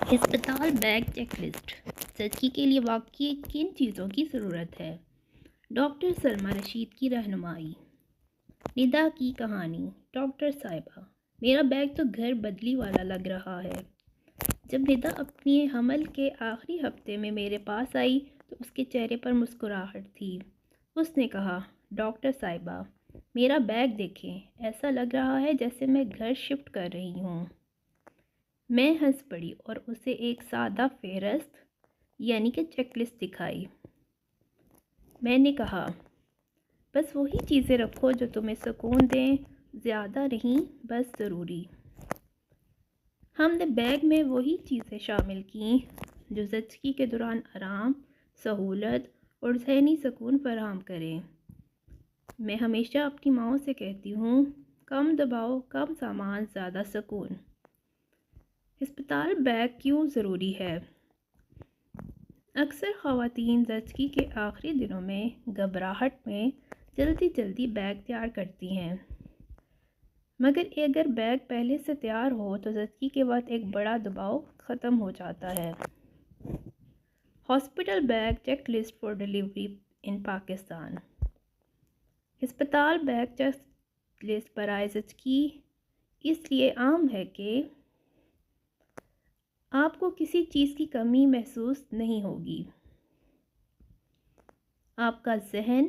अस्पताल bag checklist. जचकी के लिए वाकई किन चीज़ों की ज़रूरत है? डॉक्टर सलमा रशीद की रहनुमाई। निदा की कहानी। डॉक्टर साहिबा, मेरा बैग तो घर बदली वाला लग रहा है। जब निदा अपने हमल के आखिरी हफ्ते में मेरे पास आई तो उसके चेहरे पर मुस्कुराहट थी। उसने कहा, डॉक्टर साहिबा, मेरा बैग देखें, ऐसा लग रहा है जैसे मैं घर शिफ्ट कर रही हूँ। मैं हंस पड़ी और उसे एक सादा फेहरिस्त यानी कि चेकलिस्ट दिखाई। मैंने कहा, बस वही चीज़ें रखो जो तुम्हें सुकून दें, ज़्यादा नहीं, बस ज़रूरी। हमने बैग में वही चीज़ें शामिल कीं जो ज़चगी के दौरान आराम, सहूलत और ज़हनी सुकून फराहम करें। मैं हमेशा अपनी माँओं से कहती हूँ, कम दबाव, कम सामान, ज़्यादा सुकून। अस्पताल बैग क्यों ज़रूरी है? अक्सर ख़वातीन ज़चगी के आखिरी दिनों में घबराहट में जल्दी जल्दी बैग तैयार करती हैं, मगर अगर बैग पहले से तैयार हो तो ज़चगी के बाद एक बड़ा दबाव ख़त्म हो जाता है। Hospital bag check list for delivery in Pakistan. अस्पताल बैग चेक लिस्ट बराए ज़चगी इसलिए आम है कि आपको किसी चीज़ की कमी महसूस नहीं होगी। आपका जहन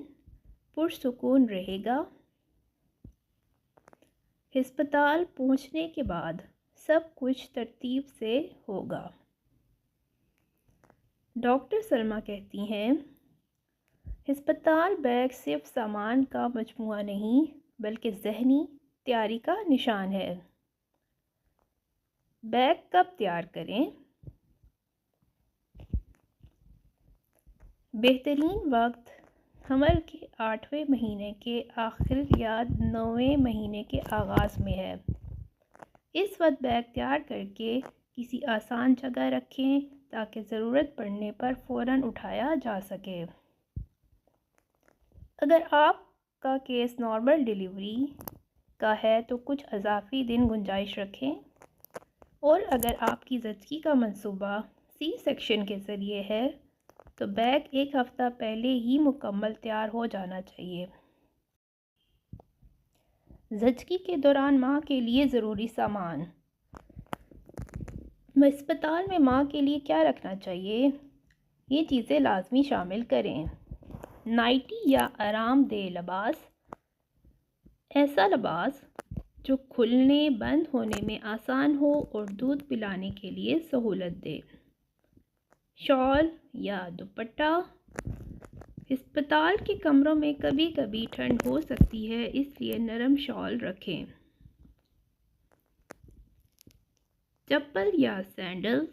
पुरसुकून रहेगा। अस्पताल पहुंचने के बाद सब कुछ तरतीब से होगा। डॉक्टर सलमा कहती हैं, अस्पताल बैग सिर्फ सामान का मजमुआ नहीं बल्कि ज़हनी तैयारी का निशान है। बैग कब तैयार करें? बेहतरीन वक्त हमल के 8वें महीने के आखिर या 9वें महीने के आगाज़ में है। इस वक्त बैग तैयार करके किसी आसान जगह रखें ताकि ज़रूरत पड़ने पर फ़ौरन उठाया जा सके। अगर आपका केस नॉर्मल डिलीवरी का है तो कुछ अज़ाफ़ी दिन गुंजाइश रखें, और अगर आपकी ज़चगी का मंसूबा सी सेक्शन के ज़रिए है तो बैग एक हफ़्ता पहले ही मुकम्मल तैयार हो जाना चाहिए। ज़चगी के दौरान माँ के लिए ज़रूरी सामान। अस्पताल में माँ के लिए क्या रखना चाहिए? ये चीज़ें लाजमी शामिल करें। नाइटी या आरामदेह लिबास, ऐसा लिबास जो खुलने बंद होने में आसान हो और दूध पिलाने के लिए सहूलत दे। शॉल या दुपट्टा, अस्पताल के कमरों में कभी कभी ठंड हो सकती है, इसलिए नरम शॉल रखें। चप्पल या सैंडल,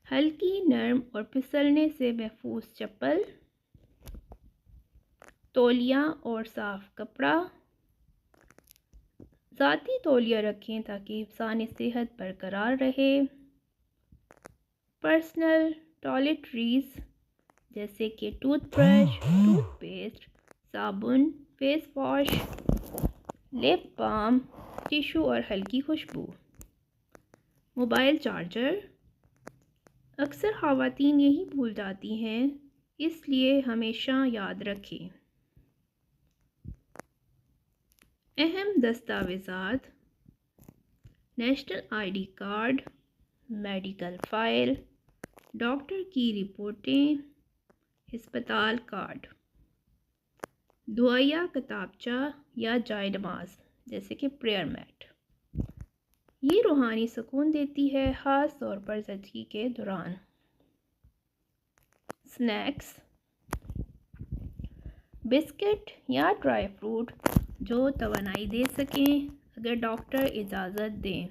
हल्की, नरम और फिसलने से महफूज चप्पल। तौलिया और साफ़ कपड़ा, ज़ाती तौलिया रखें ताकि हिफ्ज़ान सेहत बरकरार रहे। पर्सनल टॉयलेटरीज़ जैसे कि टूथब्रश, टूथपेस्ट, साबुन, face wash, lip balm, tissue और हल्की खुशबू। मोबाइल चार्जर, अक्सर ख़वातीन यही भूल जाती हैं, इसलिए हमेशा याद रखें। अहम दस्तावेज़ात, national ID card, medical file, doctor की रिपोर्टें, अस्पताल कार्ड। दुआया किताबचा या जाय नमाज जैसे कि प्रेयर मैट, ये रूहानी सुकून देती है, ख़ास तौर पर ज़चगी के दौरान। स्नैक्स, बिस्किट या ड्राई फ्रूट जो तवानाई दे सकें अगर डॉक्टर इजाज़त दें।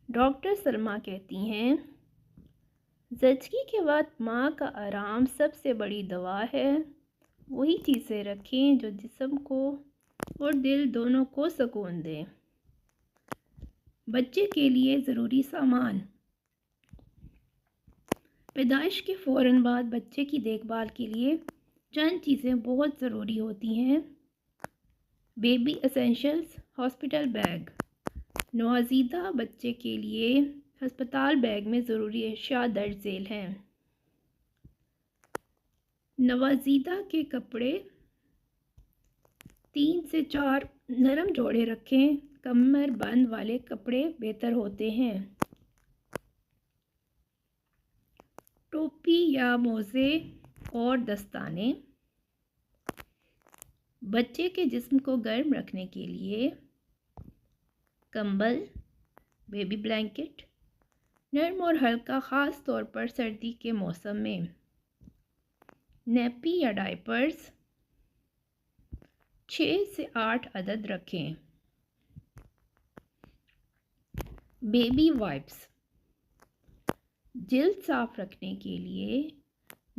डॉक्टर सलमा कहती हैं, ज़चगी के बाद माँ का आराम सबसे बड़ी दवा है। वही चीज़ें रखें जो जिस्म को और दिल दोनों को सुकून दें। बच्चे के लिए ज़रूरी सामान, पैदाइश के फ़ौरन बाद बच्चे की देखभाल के लिए चंद चीज़ें बहुत ज़रूरी होती हैं। बेबी एसेंशियल्स, हॉस्पिटल बैग, नौजीदा बच्चे के लिए अस्पताल बैग में ज़रूरी अशिया दर्ज झेल हैं। नवज़ीदा के कपड़े 3 से 4 नरम जोड़े रखें। कमर बंद वाले कपड़े बेहतर होते हैं। टोपी या मोज़े और दस्ताने। बच्चे के जिस्म को गर्म रखने के लिए कंबल, बेबी ब्लैंकेट, नरम और हल्का, ख़ास तौर पर सर्दी के मौसम में। नैपी या डायपर्स 6 से 8 अदद रखें। बेबी वाइप्स जिल्द साफ रखने के लिए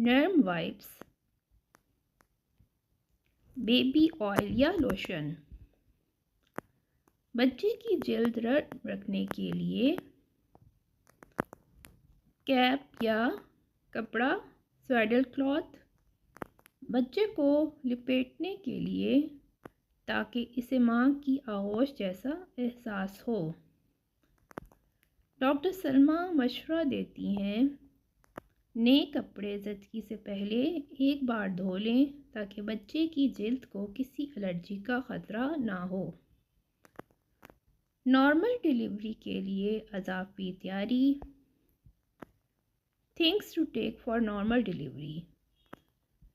नरम वाइप्स, बेबी ऑयल या लोशन। बच्चे की जिल्द रखने के लिए कैप या कपड़ा, स्वेडल क्लॉथ। बच्चे को लिपेटने के लिए ताकि इसे मां की आगोश जैसा एहसास हो। डॉक्टर सलमा मशवरा देती हैं नए कपड़े ज़चगी से पहले एक बार धो लें ताकि बच्चे की जिल्द को किसी एलर्जी का ख़तरा ना हो। नॉर्मल डिलीवरी के लिए अज़ाफ़ी तैयारी। Things to take for normal delivery.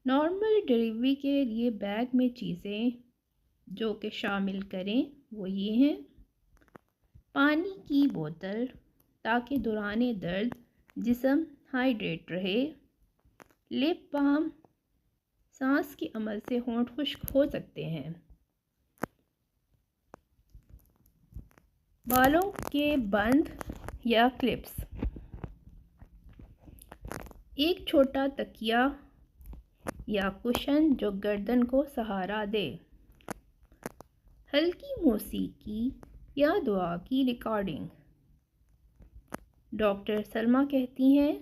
Normal delivery के लिए बैग में चीज़ें जो कि शामिल करें वो ये हैं। पानी की बोतल ताकि दौरान दर्द जिस्म हाइड्रेट रहे। लिप बाम, सांस के अमल से होंठ खुश्क हो सकते हैं। बालों के बंद या क्लिप्स। एक छोटा तकिया या कुशन जो गर्दन को सहारा दे। हल्की मौसीकी या दुआ की रिकॉर्डिंग। डॉक्टर सलमा कहती हैं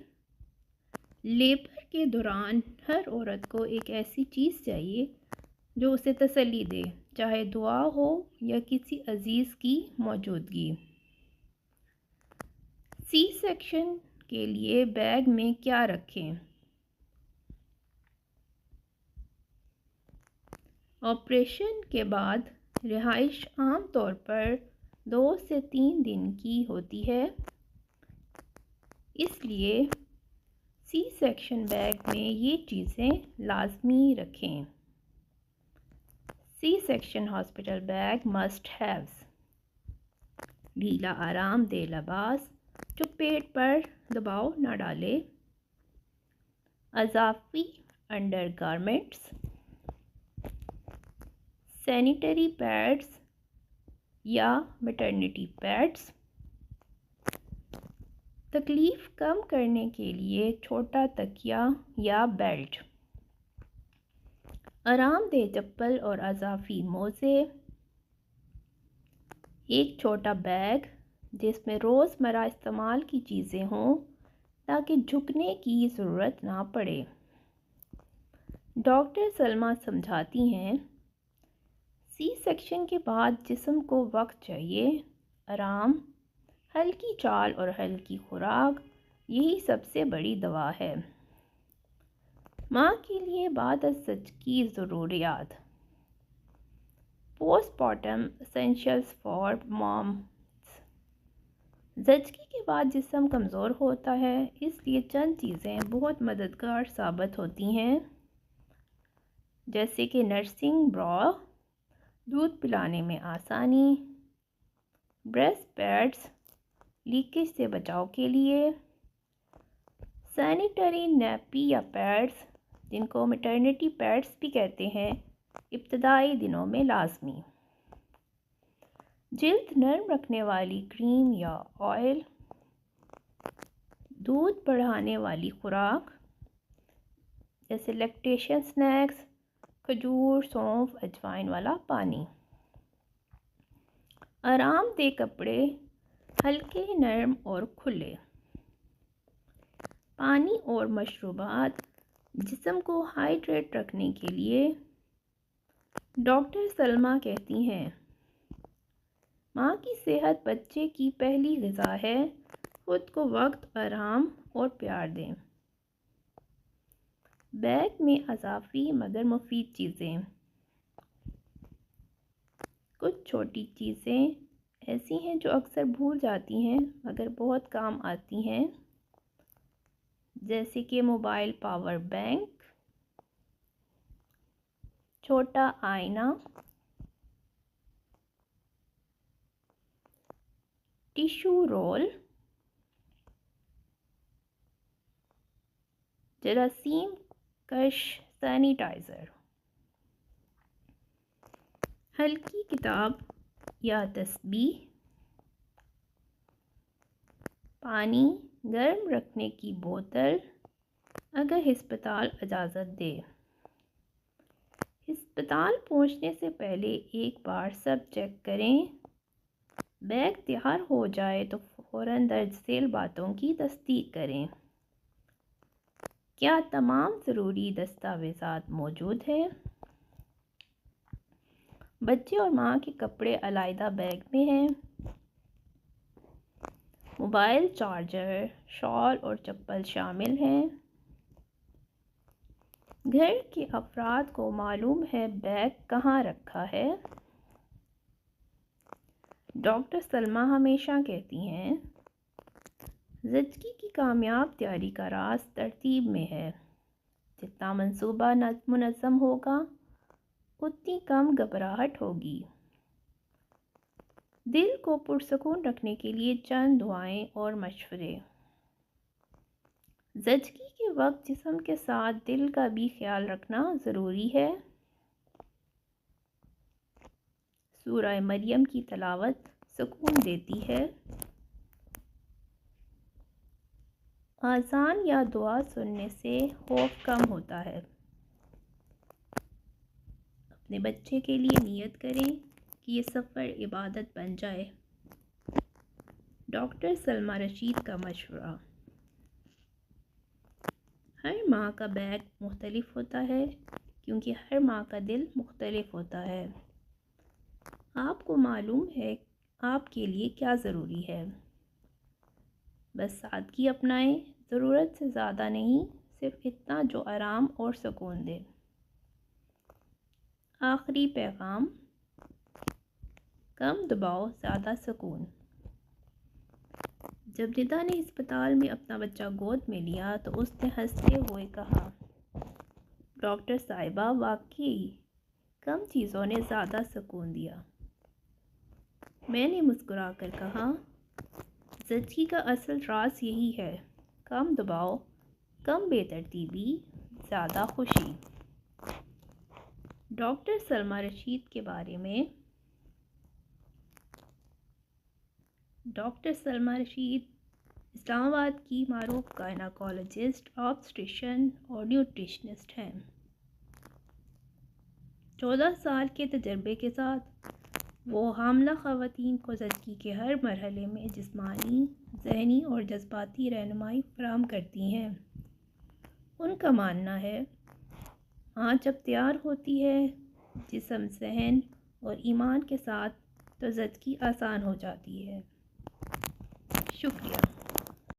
लेबर के दौरान हर औरत को एक ऐसी चीज़ चाहिए जो उसे तसल्ली दे, चाहे दुआ हो या किसी अजीज़ की मौजूदगी। सी सेक्शन के लिए बैग में क्या रखें? ऑपरेशन के बाद रिहाइश आम तौर पर 2 से 3 दिन की होती है, इसलिए सी सेक्शन बैग में ये चीज़ें लाजमी रखें। C section hospital bag must haves. ढीला आरामदेह लिबास जो पेट पर दबाव न डाले। अज़ाफ़ी अंडर गारमेंट्स। सैनिटरी पैड्स या मैटरनिटी पैड्स। तकलीफ़ कम करने के लिए छोटा तकिया या बेल्ट। आरामदेह चप्पल और अज़ाफ़ी मोज़े। एक छोटा बैग जिसमें रोज़मर्रा इस्तेमाल की चीज़ें हों ताकि झुकने की ज़रूरत ना पड़े। डॉक्टर सलमा समझाती हैं सी सेक्शन के बाद जिस्म को वक्त चाहिए, आराम, हल्की चाल और हल्की खुराक यही सबसे बड़ी दवा है। माँ के लिए बाद ज़चगी ज़रूरियात। Postpartum essentials for moms. ज़चगी के बाद जिस्म कमज़ोर होता है, इसलिए चंद चीज़ें बहुत मददगार साबित होती हैं, जैसे कि नर्सिंग ब्रा, दूध पिलाने में आसानी, ब्रेस्ट पैड्स लीकेज से बचाव के लिए, सैनिटरी नैपी या पैड्स जिनको मैटरनिटी पैड्स भी कहते हैं, इब्तदाई दिनों में लाजमी। जिल्द नरम रखने वाली क्रीम या ऑयल, दूध बढ़ाने वाली खुराक जैसे लैक्टेशन स्नैक्स, खजूर, सौंफ, अजवाइन वाला पानी। आरामदेह कपड़े हल्के, नरम और खुले। पानी और मशरूबात जिस्म को हाइड्रेट रखने के लिए। डॉक्टर सलमा कहती हैं माँ की सेहत बच्चे की पहली ग़िज़ा है। खुद को वक्त, आराम और प्यार दें। बैग में अज़ाफ़ी मगर मुफीद चीज़ें। कुछ छोटी चीज़ें ऐसी हैं जो अक्सर भूल जाती हैं मगर बहुत काम आती हैं, जैसे कि मोबाइल पावर बैंक, छोटा आईना, टिश्यू रोल, जरासीम कश सैनिटाइज़र, हल्की किताब या तस्बीह, पानी गर्म रखने की बोतल अगर अस्पताल इजाज़त दे। अस्पताल पहुंचने से पहले एक बार सब चेक करें। बैग तैयार हो जाए तो फ़ौरन दर्ज झेल बातों की तस्दीक करें। क्या तमाम ज़रूरी दस्तावेज़ात मौजूद हैं? बच्चे और माँ के कपड़े अलग बैग में हैं। मोबाइल चार्जर, शॉल और चप्पल शामिल हैं। घर के अफराद को मालूम है बैग कहाँ रखा है। डॉक्टर सलमा हमेशा कहती हैं, ज़िंदगी की कामयाब तैयारी का राज तरतीब में है। जितना मंसूबा मुनज़्ज़म होगा उतनी कम घबराहट होगी। दिल को पुरसकून रखने के लिए चंद दुआएं और मशवरे। ज़िंदगी के वक्त जिस्म के साथ दिल का भी ख्याल रखना ज़रूरी है। सूरह मरियम की तलावत सुकून देती है। आज़ान या दुआ सुनने से खौफ कम होता है। अपने बच्चे के लिए नियत करें कि ये सफ़र इबादत बन जाए। डॉक्टर सलमा रशीद का मशवरा। हर माँ का बैग मुख्तलिफ होता है क्योंकि हर माँ का दिल मुख्तलिफ होता है। आपको मालूम है आपके लिए क्या ज़रूरी है। बस सादगी अपनाएं, ज़रूरत से ज़्यादा नहीं, सिर्फ इतना जो आराम और सुकून दे। आखिरी पैगाम, कम दबाव ज़्यादा सुकून। जब निदा ने अस्पताल में अपना बच्चा गोद में लिया तो उसने हंसते हुए कहा, डॉक्टर साहिबा, वाकई कम चीज़ों ने ज़्यादा सुकून दिया। मैंने मुस्कुराकर कहा, ज़िंदगी का असल राज यही है, कम दबाव, कम बेतरतीबी, ज़्यादा खुशी। डॉक्टर सलमा रशीद के बारे में। डॉक्टर सलमा रशीद इस्लामाबाद की मारूफ गायनेकोलॉजिस्ट, ऑब्स्टेट्रिशियन और न्यूट्रिशनिस्ट हैं। 14 साल के तजर्बे के साथ वो हामला ख़वातीन को ज़िंदगी के हर मरहले में जिस्मानी, ज़हनी और जज्बाती रहनुमाई फराहम करती हैं। उनका मानना है, आँच जब तैयार होती है जिस्म, ज़हन और ईमान के साथ तो ज़िंदगी आसान हो जाती है। शुक्रिया।